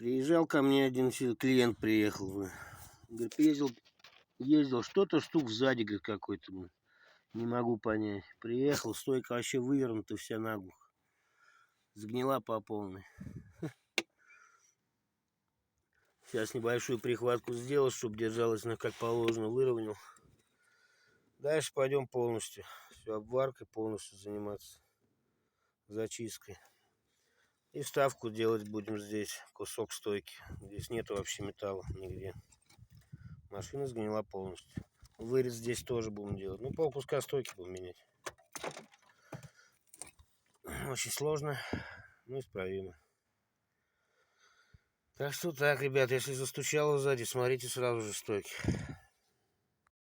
Приезжал ко мне один клиент, приехал. Говорит, ездил, что-то штук сзади, говорит, какой-то. Не могу понять. Приехал, стойка вообще вывернута вся наглухо. Сгнила по полной. Сейчас небольшую прихватку сделал, чтобы держалась на как положено, выровнял. Дальше пойдем полностью. Все, обваркой полностью заниматься. Зачисткой. И вставку делать будем здесь, кусок стойки. Здесь нету вообще металла нигде. Машина сгнила полностью. Вырез здесь тоже будем делать. Ну, пол куска стойки будем менять. Очень сложно, но исправимо. Так что так, ребят, если застучало сзади, смотрите сразу же стойки.